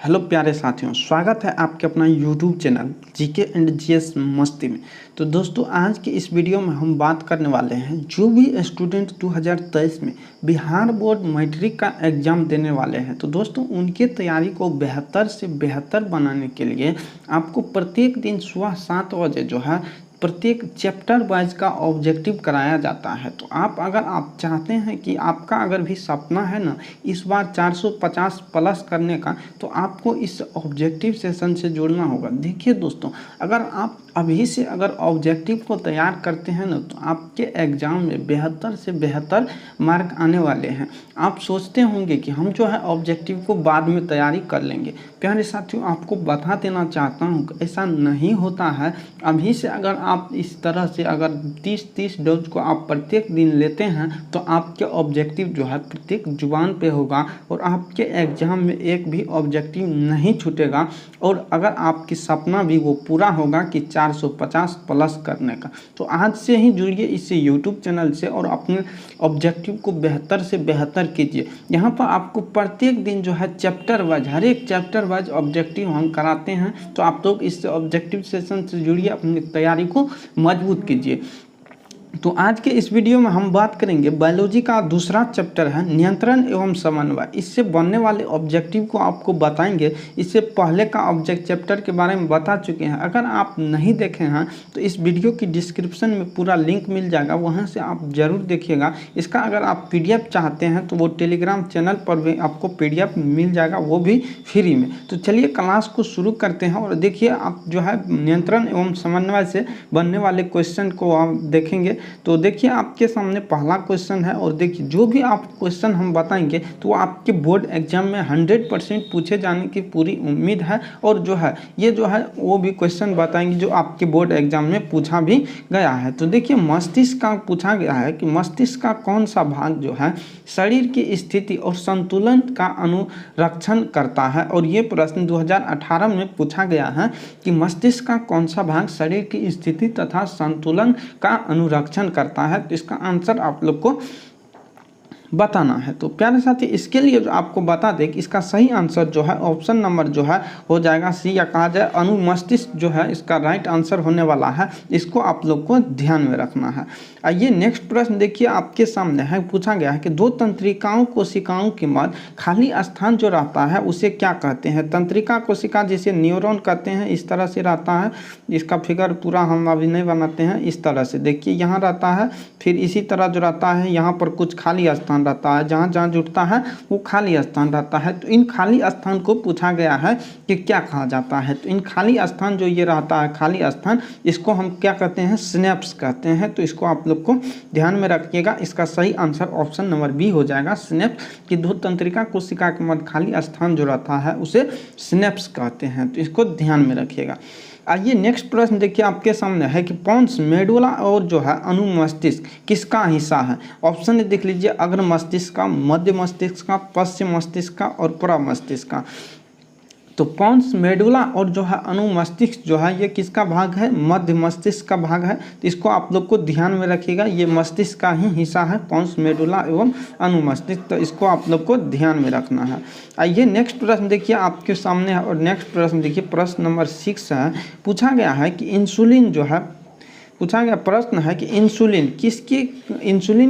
Hello प्यारे साथियों, स्वागत है आपके अपना YouTube channel GK and GS मस्ती में। तो दोस्तों, आज के इस वीडियो में हम बात करने वाले हैं जो भी स्टूडेंट 2023 में बिहार बोर्ड मैट्रिक का एग्ज़ाम देने वाले हैं, तो दोस्तों उनके तैयारी को बेहतर से बेहतर बनाने के लिए आपको प्रत्येक दिन सुबह 7 बजे जो है प्रत्येक चैप्टर वाइज का ऑब्जेक्टिव कराया जाता है। तो आप चाहते हैं कि आपका अगर भी सपना है ना इस बार 450 प्लस करने का, तो आपको इस ऑब्जेक्टिव सेशन से जुड़ना होगा। देखिए दोस्तों, अगर आप अभी से अगर ऑब्जेक्टिव को तैयार करते हैं ना, तो आपके एग्ज़ाम में बेहतर से बेहतर मार्क आने वाले हैं। आप सोचते होंगे कि हम जो है ऑब्जेक्टिव को बाद में तैयारी कर लेंगे। प्यारे साथियों, आपको बता देना चाहता हूँ कि ऐसा नहीं होता है। अभी से अगर आप इस तरह से अगर 30-30 डोज को आप प्रत्येक दिन लेते हैं, तो आपके ऑब्जेक्टिव जो है प्रत्येक जुबान पे होगा और आपके एग्ज़ाम में एक भी ऑब्जेक्टिव नहीं छूटेगा। और अगर आपकी सपना भी वो पूरा होगा कि 450 प्लस करने का, तो आज से ही जुड़िए इस यूट्यूब चैनल से और अपने ऑब्जेक्टिव को बेहतर से बेहतर कीजिए। यहाँ पर आपको प्रत्येक दिन जो है चैप्टर वाइज, हर एक चैप्टर वाइज ऑब्जेक्टिव हम कराते हैं। तो आप लोग इस ऑब्जेक्टिव सेशन से जुड़िए, अपनी तैयारी को मजबूत कीजिए। तो आज के इस वीडियो में हम बात करेंगे बायोलॉजी का दूसरा चैप्टर है नियंत्रण एवं समन्वय। इससे बनने वाले ऑब्जेक्टिव को आपको बताएंगे। इससे पहले का ऑब्जेक्ट चैप्टर के बारे में बता चुके हैं। अगर आप नहीं देखे हैं तो इस वीडियो की डिस्क्रिप्शन में पूरा लिंक मिल जाएगा, वहां से आप जरूर देखिएगा। इसका अगर आप PDF चाहते हैं तो वो टेलीग्राम चैनल पर भी आपको PDF मिल जाएगा, वो भी फ्री में। तो चलिए क्लास को शुरू करते हैं और देखिए आप जो है नियंत्रण एवं समन्वय से बनने वाले क्वेश्चन को आप देखेंगे। तो देखिए आपके सामने पहला क्वेश्चन है और देखिए जो भी आप क्वेश्चन हम बताएंगे तो आपके बोर्ड एग्जाम में 100% पूछे जाने की पूरी उम्मीद है। और जो है ये जो है वो भी क्वेश्चन बताएंगे जो आपके बोर्ड एग्जाम में पूछा भी गया है। तो देखिए मस्तिष्क का पूछा गया है कि मस्तिष्क का कौन सा भाग जो है शरीर की स्थिति और संतुलन का अनुरक्षण करता है। और ये प्रश्न 2018 में पूछा गया है कि मस्तिष्क का कौन सा भाग शरीर की स्थिति तथा संतुलन का अनुरक्षण करता है। तो इसका आंसर आप लोग को बताना है। तो प्यारे साथी, इसके लिए जो आपको बता दें कि इसका सही आंसर जो है ऑप्शन नंबर जो है हो जाएगा सी, या कहा जाए अनुमस्तिष्क जो है इसका राइट आंसर होने वाला है। इसको आप लोग को ध्यान में रखना है। आइए नेक्स्ट प्रश्न देखिए आपके सामने है। पूछा गया है कि दो तंत्रिकाओं कोशिकाओं के मध्य खाली स्थान जो रहता है उसे क्या कहते हैं। तंत्रिका कोशिका जिसे न्यूरॉन कहते हैं, इस तरह से रहता है। इसका फिगर पूरा हम अभी नहीं बनाते हैं। इस तरह से देखिए यहाँ रहता है, फिर इसी तरह जो रहता है यहाँ पर कुछ खाली स्थान रहता है, जहाँ जहाँ जुड़ता है वो खाली स्थान रहता है। तो इन खाली स्थान को पूछा गया है कि क्या कहा जाता है। तो इन खाली स्थान जो ये रहता है खाली स्थान, इसको हम क्या कहते हैं, सिनेप्स कहते हैं। तो इसको आप लोग को ध्यान में रखिएगा। इसका सही आंसर ऑप्शन नंबर बी हो जाएगा, सिनेप्स। कि दो तंत्रिका कोशिका के मध्य खाली स्थान जो रहता है उसे सिनेप्स कहते हैं। तो इसको ध्यान में रखिएगा। आइए नेक्स्ट प्रश्न देखिए आपके सामने है कि पोन्स मेडुला और जो है अनुमस्तिष्क किसका हिस्सा है। ऑप्शन देख लीजिए, अग्र मस्तिष्क का, मध्य मस्तिष्क का, पश्चिम मस्तिष्क का और पूर्व मस्तिष्क का। तो पोन्स मेडुला और जो है अनुमस्तिष्क जो है ये किसका भाग है, मध्य मस्तिष्क का भाग है। तो इसको आप लोग को ध्यान में रखिएगा, ये मस्तिष्क का ही हिस्सा है, पोन्स मेडुला एवं अनुमस्तिष्क। तो इसको आप लोग को ध्यान में रखना है। आइए नेक्स्ट प्रश्न देखिए आपके सामने है और नेक्स्ट प्रश्न देखिए प्रश्न नंबर 6 है। पूछा गया है कि इंसुलिन जो है, पूछा गया प्रश्न है कि इंसुलिन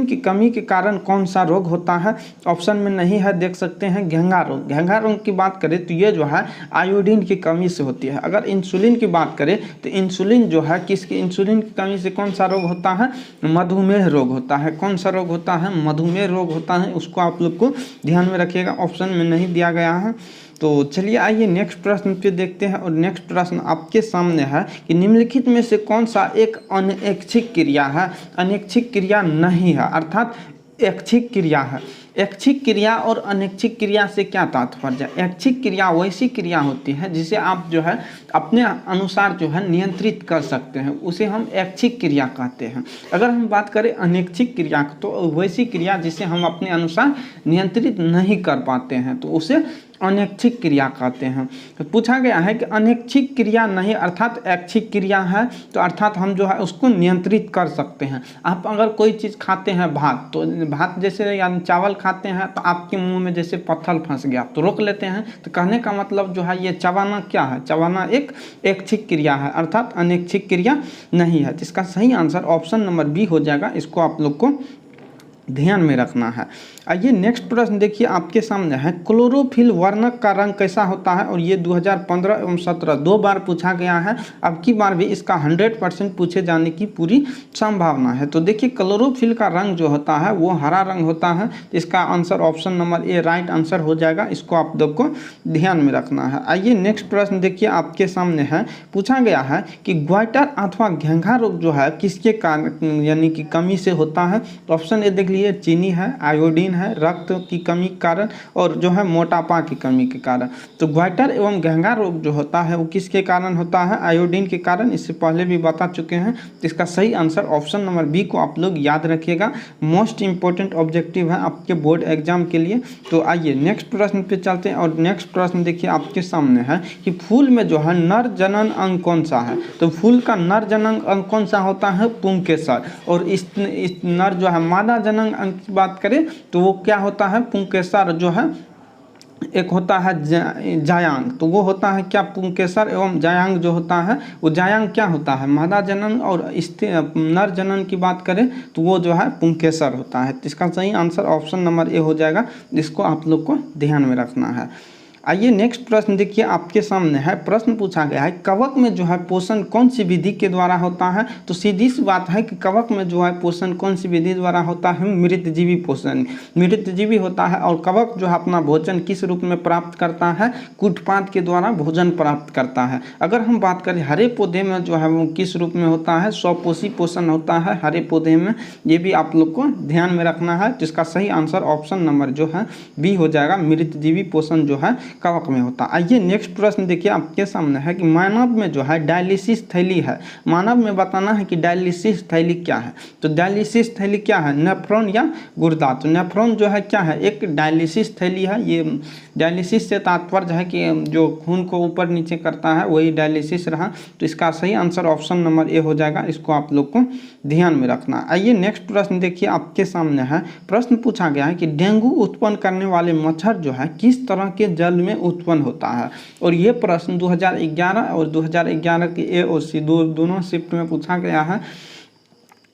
की कमी के कारण कौन सा रोग होता है। ऑप्शन में नहीं है, देख सकते हैं, घेंघा रोग। घेंघा रोग की बात करें तो ये जो है आयोडीन की कमी से होती है। अगर इंसुलिन की बात करें तो इंसुलिन जो है इंसुलिन की कमी से कौन सा रोग होता है, मधुमेह रोग होता है। कौन सा रोग होता है, मधुमेह रोग होता है। उसको आप लोग को ध्यान में रखिएगा, ऑप्शन में नहीं दिया गया है। तो चलिए आइए नेक्स्ट प्रश्न पे देखते हैं और नेक्स्ट प्रश्न आपके सामने है कि निम्नलिखित में से कौन सा एक अनैच्छिक क्रिया है। अनैच्छिक क्रिया नहीं है, अर्थात ऐच्छिक क्रिया है। ऐच्छिक क्रिया और अनैच्छिक क्रिया से क्या तात्पर्य है। ऐच्छिक क्रिया वैसी क्रिया होती है जिसे आप जो है अपने अनुसार जो है नियंत्रित कर सकते हैं, उसे हम ऐच्छिक क्रिया कहते हैं। अगर हम बात करें अनैच्छिक क्रिया तो वैसी क्रिया जिसे हम अपने अनुसार नियंत्रित नहीं कर पाते हैं, तो उसे अनैच्छिक क्रिया कहते हैं। तो पूछा गया है कि अनैच्छिक क्रिया नहीं अर्थात ऐच्छिक क्रिया है, तो अर्थात हम जो है उसको नियंत्रित कर सकते हैं। आप अगर कोई चीज़ खाते हैं, भात, तो भात जैसे यानी चावल खाते हैं तो आपके मुंह में जैसे पत्थर फंस गया तो रोक लेते हैं, तो कहने का मतलब जो है ये चबाना क्या है, चबाना एक ऐच्छिक क्रिया है अर्थात अनैच्छिक क्रिया नहीं है। तो इसका सही आंसर ऑप्शन नंबर बी हो जाएगा, इसको आप लोग को ध्यान में रखना है। आइए नेक्स्ट प्रश्न देखिए आपके सामने है, क्लोरोफिल वर्णक का रंग कैसा होता है, और ये 2015 एवं 17 दो बार पूछा गया है। अब की बार भी इसका 100% पूछे जाने की पूरी संभावना है। तो देखिए क्लोरोफिल का रंग जो होता है वो हरा रंग होता है। तो इसका answer option number A right answer हो जाएगा, इसको आप लोग को ध्यान में रखना है। आइए नेक्स्ट प्रश्न देखिए आपके सामने है, पूछा गया है कि ग्वाइटर अथवा घेंघा रोग जो है किसके कारण यानी कि कमी से होता है। तो ऑप्शन ए देख लीजिए, चीनी है, आयोडीन है, रक्त की कमी के कारण, और जो है मोटापा की कमी के कारण। तो ग्वाइटर एवं घेंघा रोग जो होता है वो किसके कारण होता है, आयोडीन के कारण, इससे पहले भी बता चुके हैं। तो इसका सही आंसर ऑप्शन नंबर बी को आप लोग याद रखिएगा, मोस्ट इंपॉर्टेंट ऑब्जेक्टिव है आपके बोर्ड एग्जाम के लिए। तो आइए नेक्स्ट प्रश्न पे चलते हैं, और नेक्स्ट प्रश्न देखिए आपके सामने है कि फूल में जो है नर जनन अंग कौन सा है। तो फूल का नर जनन अंग कौन सा होता है, पुंकेसर। और इस नर जो है मादा जनन अंग की बात करें तो वो क्या होता है, पुंकेसर जो है एक होता है जायांग, तो वो होता है क्या, पुंकेसर एवं जायांग जो होता है वो जायांग क्या होता है, मादा जनन, और नर जनन की बात करें तो वो जो है पुंकेसर होता है। तो इसका सही आंसर ऑप्शन नंबर ए हो जाएगा, जिसको आप लोग को ध्यान में रखना है। आइए नेक्स्ट प्रश्न देखिए आपके सामने है, प्रश्न पूछा गया है कवक में जो है पोषण कौन सी विधि के द्वारा होता है। तो सीधी सी बात है कि कवक में जो है पोषण कौन सी विधि द्वारा होता है, मृतजीवी पोषण, मृतजीवी होता है। और कवक जो है अपना भोजन किस रूप में प्राप्त करता है, कूटपाद के द्वारा भोजन प्राप्त करता है। अगर हम बात करें हरे पौधे में जो है वो किस रूप में होता है, स्वपोषी पोषण होता है हरे पौधे में, ये भी आप लोग को ध्यान में रखना है। जिसका सही आंसर ऑप्शन नंबर जो है बी हो जाएगा, मृतजीवी पोषण जो है कवक में होता है। आइए नेक्स्ट प्रश्न देखिए आपके सामने है कि मानव में जो है डायलिसिस थैली है, मानव में बताना है कि डायलिसिस थैली क्या है। तो डायलिसिस थैली क्या है, नेफ्रॉन या गुर्दा। तो नेफ्रॉन जो है क्या है, एक डायलिसिस थैली है। ये डायलिसिस से तात्पर्य है कि जो खून को ऊपर नीचे करता है वही डायलिसिस रहा। तो इसका सही आंसर ऑप्शन नंबर ए हो जाएगा, इसको आप लोग को ध्यान में रखना। आइए नेक्स्ट प्रश्न देखिए आपके सामने है, प्रश्न पूछा गया है कि डेंगू उत्पन्न करने वाले मच्छर जो है किस तरह के जल में उत्पन्न होता है। और ये प्रश्न 2011 और 2011 के ए और सी दोनों शिफ्ट में पूछा गया है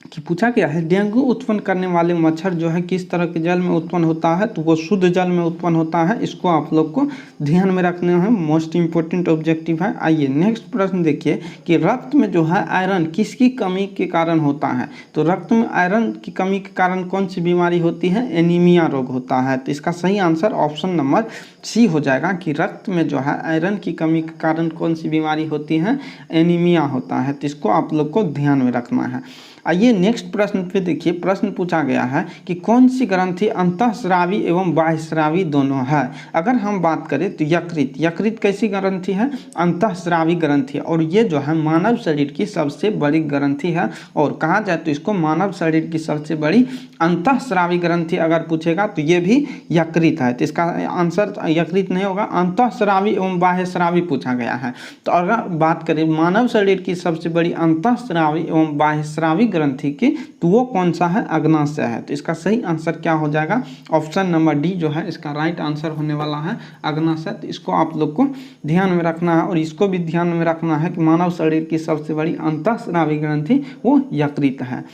कि पूछा गया है डेंगू उत्पन्न करने वाले मच्छर जो है किस तरह के जल में उत्पन्न होता है। तो वो शुद्ध जल में उत्पन्न होता है, इसको आप लोग को ध्यान में रखना है, मोस्ट इंपोर्टेंट ऑब्जेक्टिव है। आइए नेक्स्ट प्रश्न देखिए कि रक्त में जो है आयरन किसकी कमी के कारण होता है। तो रक्त में आयरन की कमी के कारण कौन सी बीमारी होती है, एनीमिया रोग होता है। तो इसका सही आंसर ऑप्शन नंबर सी हो जाएगा कि रक्त में जो है आयरन की कमी के कारण कौन सी बीमारी होती है, एनीमिया होता है। तो इसको आप लोग को ध्यान में रखना है। आइए नेक्स्ट प्रश्न पे देखिए, प्रश्न पूछा गया है कि कौन सी ग्रंथि अंतःस्रावी एवं बाह्यस्रावी दोनों है। अगर हम बात करें तो यकृत, यकृत कैसी ग्रंथि है, अंतःस्रावी ग्रंथि है, और ये जो है मानव शरीर की सबसे बड़ी ग्रंथि है। और कहा जाए तो इसको मानव शरीर की सबसे बड़ी अंतःस्रावी ग्रंथि अगर पूछेगा तो ये भी यकृत है। तो इसका आंसर यकृत नहीं होगा, अंतःस्रावी एवं बाह्यस्रावी पूछा गया है। तो अगर बात करें मानव शरीर की सबसे बड़ी अंतःस्रावी एवं बाह्यस्रावी ग्रंथि की, तो वो कौन सा है, अग्नाशय है। तो इसका सही आंसर क्या हो जाएगा, ऑप्शन नंबर डी जो है इसका राइट आंसर होने वाला है, अग्नाशय। तो इसको आप लोग को ध्यान में रखना है, और इसको भी ध्यान में रखना है कि मानव शरीर की सबसे बड़ी अंतःस्रावी ग्रंथि वो यकृत है।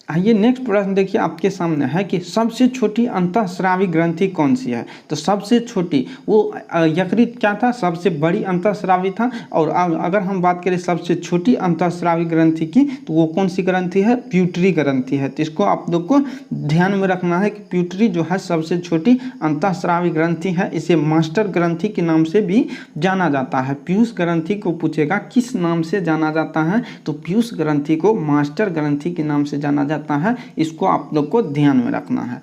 आइए नेक्स्ट प्रश्न देखिए आपके सामने है कि सबसे छोटी अंतःस्रावी ग्रंथि कौन सी है। तो सबसे छोटी वो यकृत क्या था, सबसे बड़ी अंतःस्रावी था। और अगर हम बात करें सबसे छोटी अंतःस्रावी ग्रंथि की, तो वो कौन सी ग्रंथि है, प्यूटरी ग्रंथि है। तो इसको आप लोग को ध्यान में रखना है कि प्यूटरी जो है सबसे छोटी अंतःस्रावी ग्रंथि है। इसे मास्टर ग्रंथि के नाम से भी जाना जाता है। पीयूष ग्रंथि को पूछेगा किस नाम से जाना जाता है, तो पीयूष ग्रंथि को मास्टर ग्रंथि के नाम से जाना जाता है, इसको आप लोग को ध्यान में रखना है।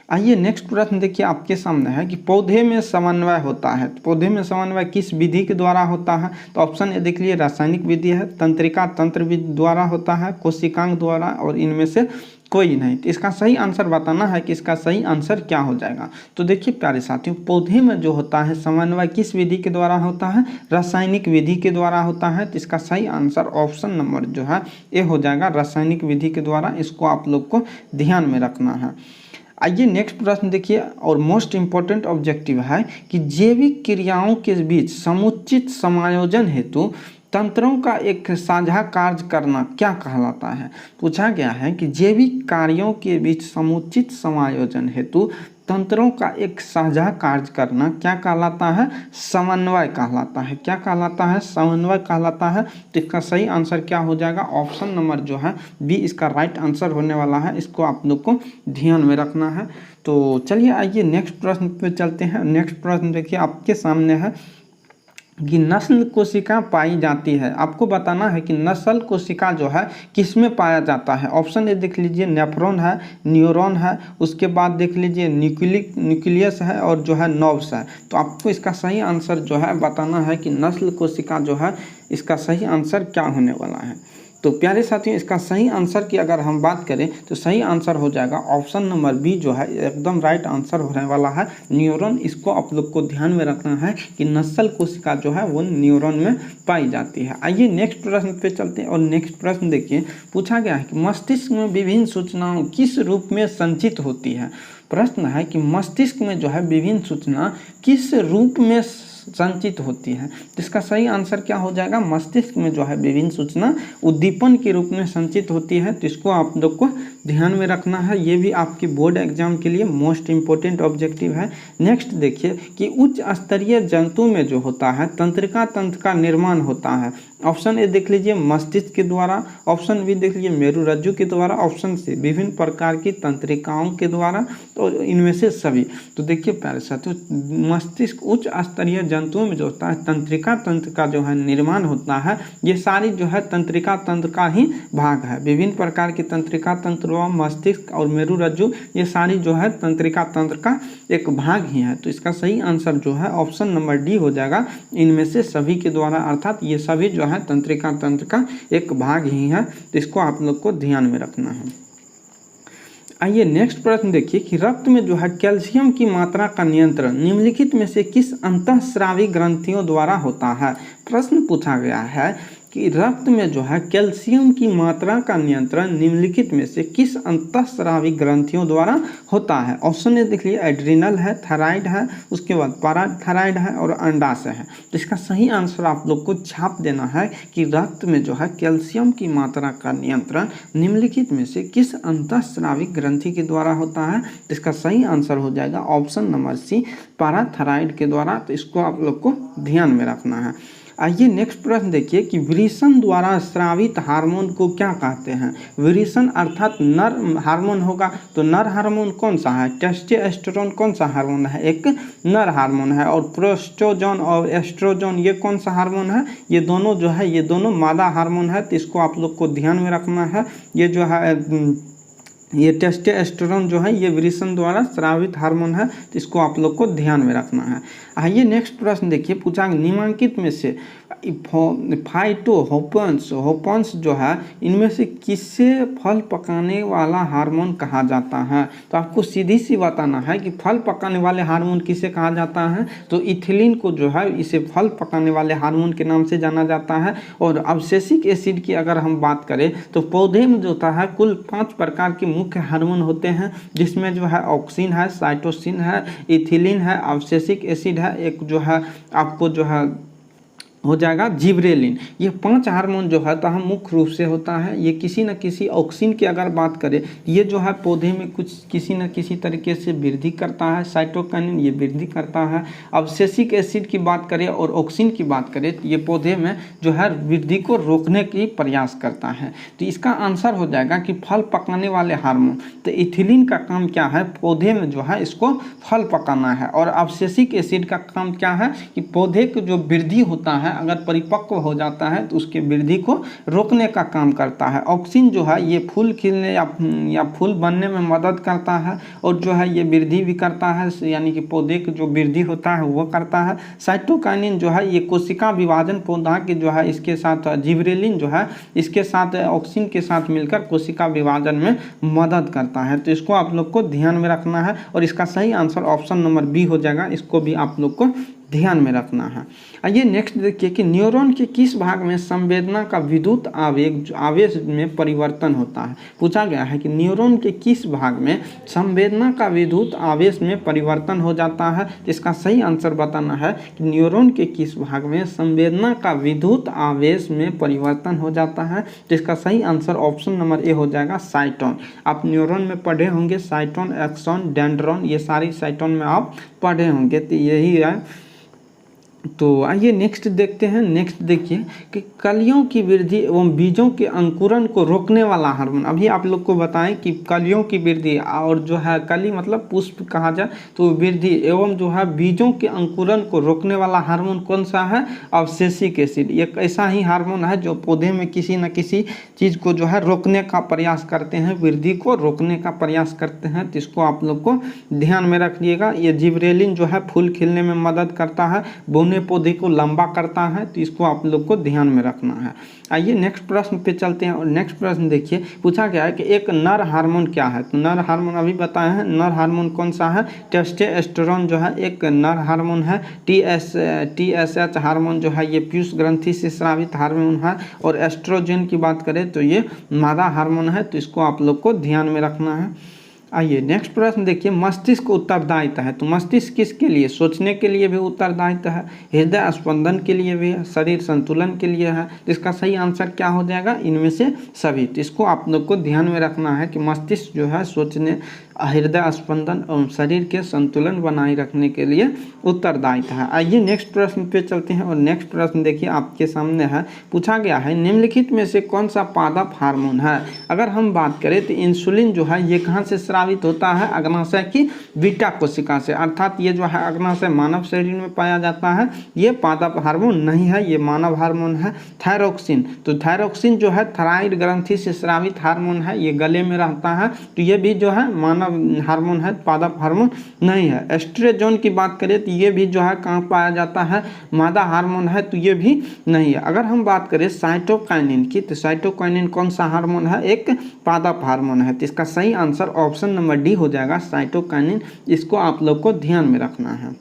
आइए नेक्स्ट प्रश्न देखिए आपके सामने है कि पौधे में समन्वय होता है। तो पौधे में समन्वय किस विधि के द्वारा होता है। तो ऑप्शन ए देख लिए, रासायनिक विधि है, तंत्रिका तंत्र विधि द्वारा होता है, कोशिकांग द्वारा, और इनमें से कोई नहीं। तो इसका सही आंसर बताना है कि इसका सही आंसर क्या हो जाएगा। तो देखिए प्यारे साथियों, पौधे में जो होता है समन्वय किस विधि के द्वारा होता है? रासायनिक विधि के द्वारा होता है। तो इसका सही आंसर ऑप्शन नंबर जो है ए हो जाएगा, रासायनिक विधि के द्वारा। इसको आप लोग को ध्यान में रखना है। आइए नेक्स्ट प्रश्न देखिए, और मोस्ट इम्पोर्टेंट ऑब्जेक्टिव है कि जैविक क्रियाओं के बीच समुचित समायोजन हेतु तंत्रों का एक साझा कार्य करना क्या कहलाता है? पूछा गया है कि जैविक कार्यों के बीच समुचित समायोजन हेतु तंत्रों का एक साझा कार्य करना क्या कहलाता है? समन्वय कहलाता है। क्या कहलाता है? समन्वय कहलाता है। तो इसका सही आंसर क्या हो जाएगा? ऑप्शन नंबर जो है बी इसका राइट आंसर होने वाला है। इसको आप लोग को ध्यान में रखना है। तो चलिए आइए नेक्स्ट प्रश्न पे चलते हैं। नेक्स्ट प्रश्न देखिए आपके सामने है कि नस्ल कोशिका पाई जाती है। आपको बताना है कि नस्ल कोशिका जो है किसमें पाया जाता है। ऑप्शन ए देख लीजिए, नेफ्रॉन है, न्यूरॉन है, उसके बाद देख लीजिए न्यूक्लियस है, और जो है नर्व्स है। तो आपको इसका सही आंसर जो है बताना है कि नस्ल कोशिका जो है इसका सही आंसर क्या होने वाला है। तो प्यारे साथियों, इसका सही आंसर की अगर हम बात करें तो सही आंसर हो जाएगा ऑप्शन नंबर बी जो है एकदम राइट आंसर होने वाला है, न्यूरॉन। इसको आप लोग को ध्यान में रखना है कि नस्ल कोशिका जो है वो न्यूरॉन में पाई जाती है। आइए नेक्स्ट प्रश्न पे चलते हैं, और नेक्स्ट प्रश्न देखिए पूछा गया है कि मस्तिष्क में विभिन्न सूचनाओं किस रूप में संचित होती है। प्रश्न है कि मस्तिष्क में जो है विभिन्न सूचना किस रूप में संचित होती है। तो इसका सही आंसर क्या हो जाएगा? मस्तिष्क में जो है विभिन्न सूचना उद्दीपन के रूप में संचित होती है। तो इसको आप लोग को ध्यान में रखना है। ये भी आपकी बोर्ड एग्जाम के लिए मोस्ट इंपॉर्टेंट ऑब्जेक्टिव है। नेक्स्ट देखिए कि उच्च स्तरीय जंतु में जो होता है तंत्रिका तंत्र का निर्माण होता है। ऑप्शन ए देख लीजिए मस्तिष्क के द्वारा, ऑप्शन बी देख लीजिए मेरुरज्जु के द्वारा, ऑप्शन सी विभिन्न प्रकार की तंत्रिकाओं के द्वारा। तो इनमें से सभी। तो देखिए प्यारे साथियों, मस्तिष्क उच्च स्तरीय जंतुओं में जो होता है तंत्रिका तंत्र का जो है निर्माण होता है। ये सारी जो है तंत्रिका तंत्र का ही भाग है। विभिन्न प्रकार की तंत्रिका तंत्र, मस्तिष्क और मेरुरज्जु, ये सारी जो है तंत्रिका तंत्र का एक भाग ही है। तो इसका सही आंसर जो है ऑप्शन नंबर डी हो जाएगा, इनमें से सभी के द्वारा, अर्थात ये सभी जो है तंत्रिका तंत्र का एक भाग ही है। तो इसको आप लोग को ध्यान में रखना है। आइए नेक्स्ट प्रश्न देखिए कि रक्त में जो है कैल्शियम की मात्रा का नियंत्रण निम्नलिखित में से किस अंतःस्रावी ग्रंथियों द्वारा होता है। प्रश्न पूछा गया है कि रक्त में जो है कैल्शियम की मात्रा का नियंत्रण निम्नलिखित में से किस अंतःस्रावी ग्रंथियों द्वारा होता है। ऑप्शन ए देख लीजिए एड्रिनल है, थायराइड है, उसके बाद पैराथायराइड है और अंडाशय है। तो इसका सही आंसर आप लोग को छाप देना है कि रक्त में जो है कैल्शियम की मात्रा का नियंत्रण निम्नलिखित में से किस अंतःस्रावी ग्रंथि के द्वारा होता है। तो इसका सही आंसर हो जाएगा ऑप्शन नंबर सी, पैराथायराइड के द्वारा। तो इसको आप लोग को ध्यान में रखना है। आइए नेक्स्ट प्रश्न देखिए कि वृषण द्वारा स्रावित हार्मोन को क्या कहते हैं। वृषण अर्थात नर हार्मोन होगा। तो नर हार्मोन कौन सा है? टेस्टोस्टेरोन कौन सा हार्मोन है? एक नर हार्मोन है। और प्रोस्टोजोन और एस्ट्रोजन ये कौन सा हार्मोन है? ये दोनों जो है ये दोनों मादा हार्मोन है। तो इसको आप लोग को ध्यान में रखना है। ये जो है ये टेस्टोस्टेरोन जो है ये वृषण द्वारा स्रावित हार्मोन है। तो इसको आप लोग को ध्यान में रखना है। आइए नेक्स्ट प्रश्न देखिए पूछा निम्नलिखित में से फाइटोहोर्मोन्स जो है इनमें से किससे फल पकाने वाला हार्मोन कहा जाता है। तो आपको सीधी सी बताना है कि फल पकाने वाले हार्मोन किसे कहा जाता है। तो इथिलीन को जो है इसे फल पकाने वाले हार्मोन के नाम से जाना जाता है। और अब्सिसिक एसिड की अगर हम बात करें तो पौधे में जो होता है कुल 5 प्रकार के मुख्य हार्मोन होते हैं, जिसमें जो है ऑक्सिन है, साइटोसिन है, इथिलीन है, अब्सिसिक एसिड है, एक जो है आपको जो है हो जाएगा जिब्रेलिन। ये 5 हार्मोन जो है तो हम मुख्य रूप से होता है। ये किसी न किसी ऑक्सिन की अगर बात करें ये जो है पौधे में कुछ किसी न किसी तरीके से वृद्धि करता है। साइटोकिनिन ये वृद्धि करता है। अब्सिसिक एसिड की बात करें और ऑक्सिन की बात करें तो ये पौधे में जो है वृद्धि को रोकने की प्रयास करता है। तो इसका आंसर हो जाएगा कि फल पकाने वाले हार्मोन। तो इथिलीन का काम क्या है? पौधे में जो है इसको फल पकाना है। और अब्सिसिक एसिड का काम क्या है कि पौधे को जो वृद्धि होता है है अगर परिपक्व हो जाता है तो उसके वृद्धि को रोकने का काम करता है। ऑक्सिन जो है ये फूल खिलने या फूल बनने में मदद करता है और जो है ये वृद्धि भी करता है, यानी कि पौधे की जो वृद्धि होता है वो करता है। साइटोकाइनिन जो है ये कोशिका विभाजन पौधा के जो है इसके साथ जिबरेलिन जो है इसके साथ ऑक्सिन के साथ मिलकर कोशिका विभाजन में मदद करता है। तो इसको आप लोग को ध्यान में रखना है और इसका सही आंसर ऑप्शन नंबर बी हो जाएगा। इसको भी आप लोग को ध्यान में रखना है। आइए नेक्स्ट देखिए कि न्यूरॉन के किस भाग में संवेदना का विद्युत आवेश में परिवर्तन होता है। पूछा गया है कि न्यूरॉन के किस भाग में संवेदना का विद्युत आवेश में परिवर्तन हो जाता है। तो इसका सही आंसर बताना है कि न्यूरॉन के किस भाग में संवेदना का विद्युत आवेश में परिवर्तन हो जाता है। तो इसका सही आंसर ऑप्शन नंबर ए हो जाएगा साइटोन। आप न्यूरॉन में पढ़े होंगे साइटोन, एक्सॉन, डेंड्रॉन, ये सारी साइटोन में आप पढ़े होंगे, तो यही है। तो आइए नेक्स्ट देखते हैं। नेक्स्ट देखिए कि कलियों की वृद्धि एवं बीजों के अंकुरन को रोकने वाला हार्मोन। अभी आप लोग को बताएं कि कलियों की वृद्धि और जो है कली मतलब पुष्प कहा जाए तो वृद्धि एवं जो है बीजों के अंकुरन को रोकने वाला हार्मोन कौन सा है? अब्सेसिक एसिड। एक ऐसा ही हार्मोन है जो पौधे में किसी न किसी चीज़ को जो है रोकने का प्रयास करते हैं, वृद्धि को रोकने का प्रयास करते हैं। तो इसको आप लोग को ध्यान में रखिएगा। ये जिबरेलिन जो है फूल खिलने में मदद करता है, बौने पौधे को लंबा करता है, तो इसको आप लोग को ध्यान में रखना है। आइए नेक्स्ट प्रश्न पे चलते हैं और नेक्स्ट प्रश्न देखिए पूछा गया है कि एक नर हार्मोन क्या है। तो नर हार्मोन अभी बताए हैं। नर हार्मोन कौन सा है? टेस्टोस्टेरोन जो है एक नर हार्मोन है। TSH हार्मोन जो है ये पीयूष ग्रंथि से स्रावित हार्मोन है और एस्ट्रोजन की बात करें तो ये मादा हार्मोन है। तो इसको आप लोग को ध्यान में रखना है। आइए नेक्स्ट प्रश्न देखिए मस्तिष्क उत्तरदायित्व है। तो मस्तिष्क किसके लिए? सोचने के लिए भी उत्तरदायित्व है, हृदय स्पंदन के लिए भी है, शरीर संतुलन के लिए है। तो इसका सही आंसर क्या हो जाएगा? इनमें से सभी। तो इसको आप लोग को ध्यान में रखना है कि मस्तिष्क जो है सोचने, हृदय स्पंदन और शरीर के संतुलन बनाए रखने के लिए उत्तरदायित्व है। आइए नेक्स्ट प्रश्न पे चलते हैं और नेक्स्ट प्रश्न देखिए आपके सामने है। पूछा गया है निम्नलिखित में से कौन सा पादप हार्मोन है? अगर हम बात करें तो इंसुलिन जो है ये कहाँ से स्रावित होता है? अग्नाशय की बीटा कोशिका से। अर्थात ये जो है अग्नाशय मानव शरीर में पाया जाता है। ये पादप हार्मोन नहीं है, ये मानव हार्मोन है। थायरोक्सिन, तो थायरोक्सिन जो है थायराइड ग्रंथि से स्रावित हार्मोन है, ये गले में रहता है। तो ये भी जो है मानव हार्मोन है, पादप हार्मोन नहीं है। एस्ट्रोजन की बात करें तो ये भी जो है कहाँ पाया जाता है? मादा हार्मोन है, तो ये भी नहीं है। अगर हम बात करें साइटोकाइनिन की तो साइटोकाइनिन कौन सा हार्मोन है? एक पादप हार्मोन है। तो इसका सही आंसर ऑप्शन नंबर डी हो जाएगा साइटोकाइनिन। इसको आप लोग को ध्यान में रखना है।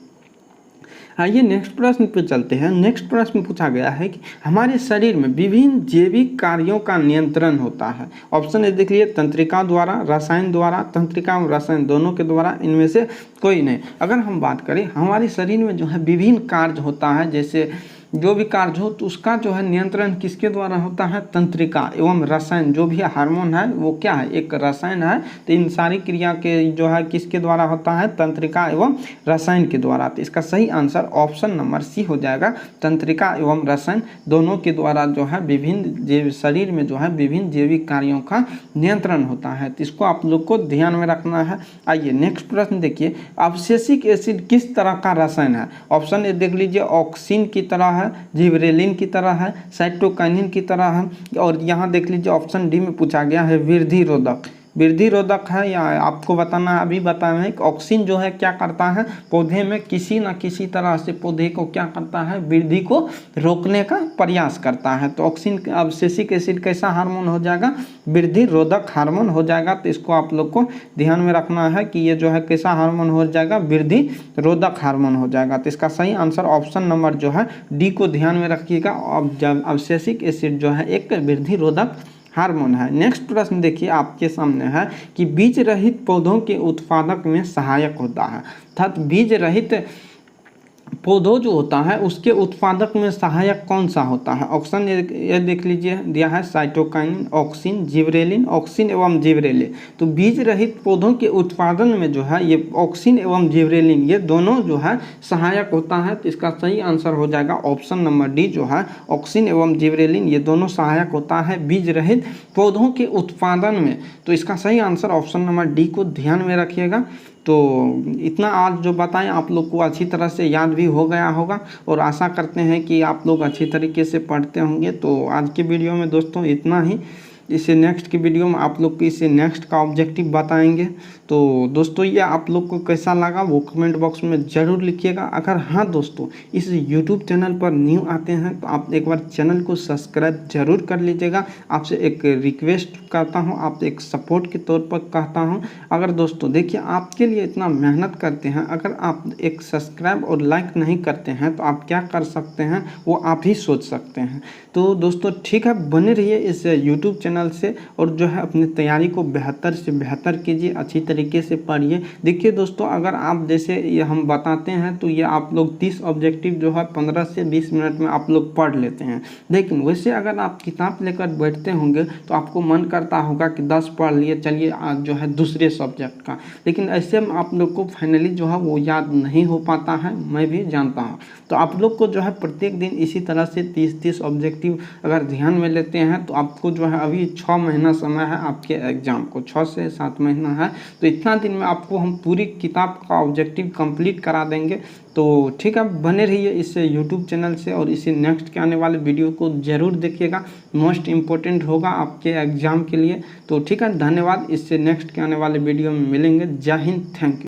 आइए नेक्स्ट प्रश्न पे चलते हैं। नेक्स्ट प्रश्न पूछा गया है कि हमारे शरीर में विभिन्न जैविक कार्यों का नियंत्रण होता है। ऑप्शन ए देख लीजिए तंत्रिका द्वारा, रसायन द्वारा, तंत्रिका और रसायन दोनों के द्वारा, इनमें से कोई नहीं। अगर हम बात करें हमारे शरीर में जो है विभिन्न कार्य होता है, जैसे जो भी कार्य हो तो उसका जो है नियंत्रण किसके द्वारा होता है? तंत्रिका एवं रसायन। जो भी हार्मोन है वो क्या है? एक रसायन है। तो इन सारी क्रिया के जो है किसके द्वारा होता है? तंत्रिका एवं रसायन के द्वारा। तो इसका सही आंसर ऑप्शन नंबर सी हो जाएगा। तंत्रिका एवं रसायन दोनों के द्वारा जो है विभिन्न शरीर में जो है विभिन्न जैविक कार्यों का नियंत्रण होता है। तो इसको आप लोग को ध्यान में रखना है। आइए नेक्स्ट प्रश्न देखिए अब्सेसिक एसिड किस तरह का रसायन है? ऑप्शन ए देख लीजिए ऑक्सिन की तरह है, जिबरेलिन की तरह है, साइटोकाइनिन की तरह है, और यहाँ देख लीजिए ऑप्शन डी में पूछा गया है वृद्धि रोधक। वृद्धि रोधक है या आपको बताना है, अभी बताना है कि ऑक्सिन जो है क्या करता है? पौधे में किसी न किसी तरह से पौधे को क्या करता है? वृद्धि को रोकने का प्रयास करता है। तो ऑक्सिन अब्सेसिक एसिड कैसा हार्मोन हो जाएगा? वृद्धि रोधक हार्मोन हो जाएगा। तो इसको आप लोग को ध्यान में रखना है कि ये जो है कैसा हार्मोन हो जाएगा? वृद्धि रोधक हार्मोन हो जाएगा। तो इसका सही आंसर ऑप्शन नंबर जो है डी को ध्यान में रखिएगा। अब्सेसिक एसिड जो है एक वृद्धि रोधक हार्मोन है। नेक्स्ट प्रश्न देखिए आपके सामने है कि बीज रहित पौधों के उत्पादक में सहायक होता है। अर्थात बीज रहित पौधों जो होता है उसके उत्पादक में सहायक कौन सा होता है? ऑप्शन ये देख लीजिए दिया है साइटोकाइनिन, ऑक्सिन, जिबरेलिन, ऑक्सिन एवं जिबरेलिन। तो बीज रहित पौधों के उत्पादन में जो है ये ऑक्सिन एवं जिबरेलिन ये दोनों जो है सहायक होता है। तो इसका सही आंसर हो जाएगा ऑप्शन नंबर डी जो है ऑक्सिन एवं जिबरेलिन ये दोनों सहायक होता है बीज रहित पौधों के उत्पादन में। तो इसका सही आंसर ऑप्शन नंबर डी को ध्यान में रखिएगा। तो इतना आज जो बताएं आप लोग को अच्छी तरह से याद भी हो गया होगा और आशा करते हैं कि आप लोग अच्छी तरीके से पढ़ते होंगे। तो आज की वीडियो में दोस्तों इतना ही। इसे नेक्स्ट की वीडियो में आप लोग को इसे नेक्स्ट का ऑब्जेक्टिव बताएंगे। तो दोस्तों ये आप लोग को कैसा लगा वो कमेंट बॉक्स में ज़रूर लिखिएगा। अगर हाँ दोस्तों इस यूट्यूब चैनल पर न्यू आते हैं तो आप एक बार चैनल को सब्सक्राइब जरूर कर लीजिएगा। आपसे एक रिक्वेस्ट करता हूँ, आप एक सपोर्ट के तौर पर कहता हूँ। अगर दोस्तों देखिए आपके लिए इतना मेहनत करते हैं, अगर आप एक सब्सक्राइब और लाइक नहीं करते हैं तो आप क्या कर सकते हैं वो आप ही सोच सकते हैं। तो दोस्तों ठीक है, बने रहिए इस यूट्यूब चैनल से और जो है अपनी तैयारी को बेहतर से बेहतर कीजिए, अच्छी तरीके से पढ़िए। देखिए दोस्तों अगर आप जैसे ये हम बताते हैं तो ये आप लोग 30 ऑब्जेक्टिव जो है 15 से 20 मिनट में आप लोग पढ़ लेते हैं। लेकिन वैसे अगर आप किताब लेकर बैठते होंगे तो आपको मन करता होगा कि 10 पढ़ लिए, चलिए आज जो है दूसरे सब्जेक्ट का। लेकिन ऐसे में आप लोग को फाइनली जो है वो याद नहीं हो पाता है, मैं भी जानता हूँ। तो आप लोग को जो है प्रत्येक दिन इसी तरह से 30-30 ऑब्जेक्टिव अगर ध्यान में लेते हैं तो आपको जो है अभी 6 महीना समय है आपके एग्ज़ाम को, 6 से 7 महीना है। तो इतना दिन में आपको हम पूरी किताब का ऑब्जेक्टिव कंप्लीट करा देंगे। तो ठीक है, बने रहिए इस यूट्यूब चैनल से और इसी नेक्स्ट के आने वाले वीडियो को ज़रूर देखिएगा, मोस्ट इम्पोर्टेंट होगा आपके एग्ज़ाम के लिए। तो ठीक है, धन्यवाद। इससे नेक्स्ट के आने वाले वीडियो में मिलेंगे। जय हिंद, थैंक यू।